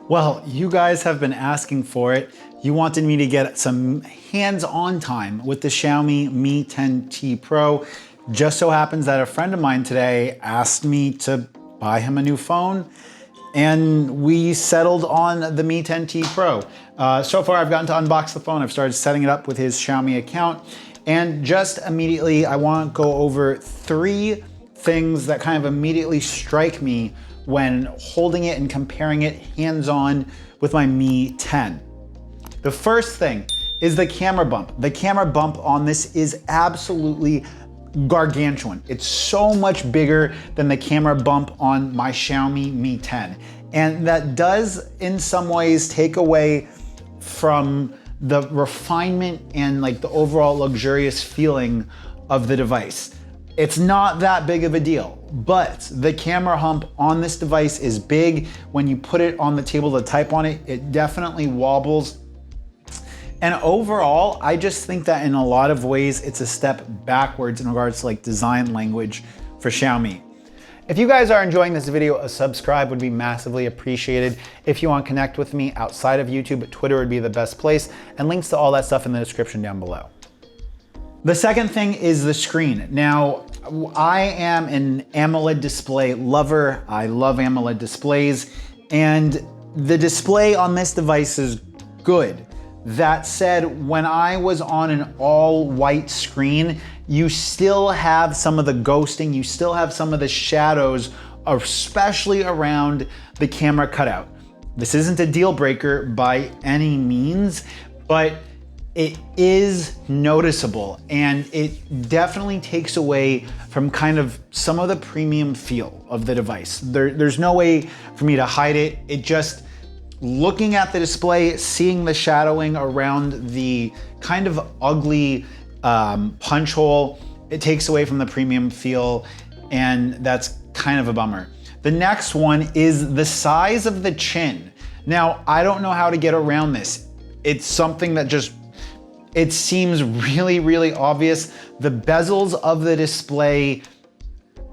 Well, you guys have been asking for it. You wanted me to get some hands-on time with the Xiaomi Mi 10T Pro. Just so happens that a friend of mine today asked me to buy him a new phone, and we settled on the Mi 10T Pro. So far I've gotten to unbox the phone. I've started setting it up with his Xiaomi account, and just immediately I want to go over 3 things that kind of immediately strike me when holding it and comparing it hands-on with my Mi 10. The first thing is the camera bump. The camera bump on this is absolutely gargantuan. It's so much bigger than the camera bump on my Xiaomi Mi 10. And that does in some ways take away from the refinement and like the overall luxurious feeling of the device. It's not that big of a deal, but the camera hump on this device is big. When you put it on the table to type on it, it definitely wobbles. And overall, I just think that in a lot of ways, it's a step backwards in regards to like design language for Xiaomi. If you guys are enjoying this video, a subscribe would be massively appreciated. If you want to connect with me outside of YouTube, Twitter would be the best place, and links to all that stuff in the description down below. The second thing is the screen. Now, I am an AMOLED display lover. I love AMOLED displays, and the display on this device is good. That said, when I was on an all white screen, you still have some of the ghosting, you still have some of the shadows, especially around the camera cutout. This isn't a deal breaker by any means, but it is noticeable, and it definitely takes away from kind of some of the premium feel of the device. There's no way for me to hide it. It just, looking at the display, seeing the shadowing around the kind of ugly punch hole, it takes away from the premium feel, and that's kind of a bummer. The next one is the size of the chin. Now, I don't know how to get around this. It's something that just, it seems really, really obvious. The bezels of the display,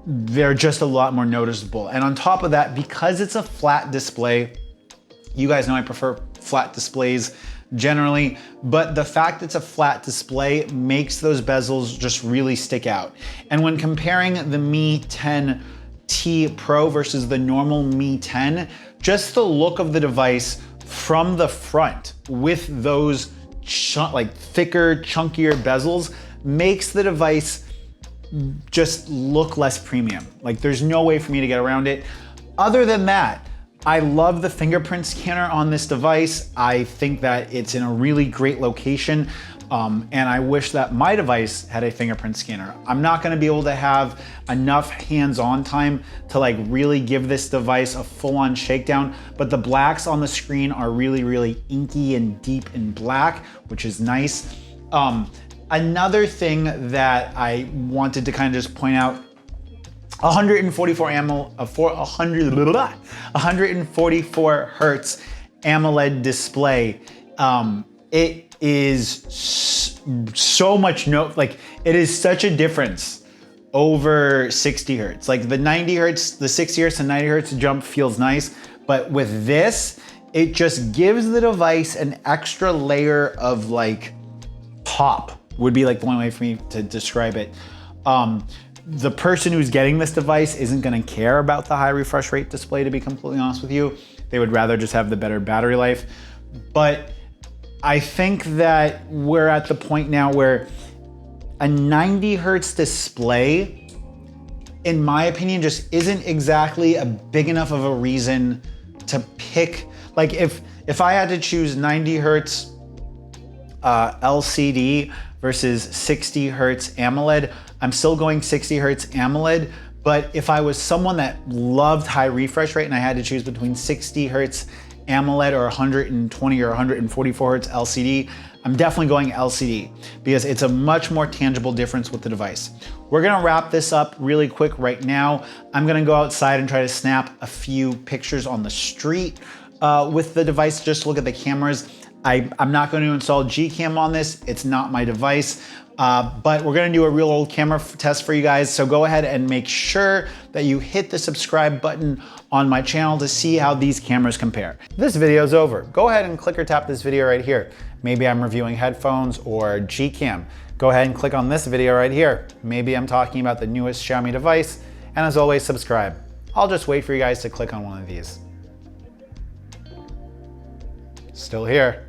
they're just a lot more noticeable. And on top of that, because it's a flat display, you guys know I prefer flat displays generally, but the fact it's a flat display makes those bezels just really stick out. And when comparing the Mi 10T Pro versus the normal Mi 10, just the look of the device from the front with those like thicker, chunkier bezels makes the device just look less premium. Like, there's no way for me to get around it. Other than that, I love the fingerprint scanner on this device. I think that it's in a really great location, and I wish that my device had a fingerprint scanner. I'm not gonna be able to have enough hands-on time to like really give this device a full-on shakedown, but the blacks on the screen are really, really inky and deep in black, which is nice. Another thing that I wanted to kind of just point out, 144 hertz AMOLED display. It is so much like it is such a difference over 60 hertz. Like the 90 hertz, the 60 hertz and 90 hertz jump feels nice, but with this, it just gives the device an extra layer of like pop, would be like the only way for me to describe it. The person who's getting this device isn't gonna care about the high refresh rate display, to be completely honest with you. They would rather just have the better battery life. But I think that we're at the point now where a 90 hertz display, in my opinion, just isn't exactly a big enough of a reason to pick. Like if I had to choose 90 hertz LCD versus 60 hertz AMOLED, I'm still going 60 hertz AMOLED, but if I was someone that loved high refresh rate and I had to choose between 60 hertz AMOLED or 120 or 144 hertz LCD, I'm definitely going LCD because it's a much more tangible difference with the device. We're gonna wrap this up really quick right now. I'm gonna go outside and try to snap a few pictures on the street with the device, just to look at the cameras. I'm not going to install Gcam on this. It's not my device, but we're going to do a real old camera test for you guys. So go ahead and make sure that you hit the subscribe button on my channel to see how these cameras compare. This video is over. Go ahead and click or tap this video right here. Maybe I'm reviewing headphones or Gcam. Go ahead and click on this video right here. Maybe I'm talking about the newest Xiaomi device. And as always, subscribe. I'll just wait for you guys to click on one of these. Still here.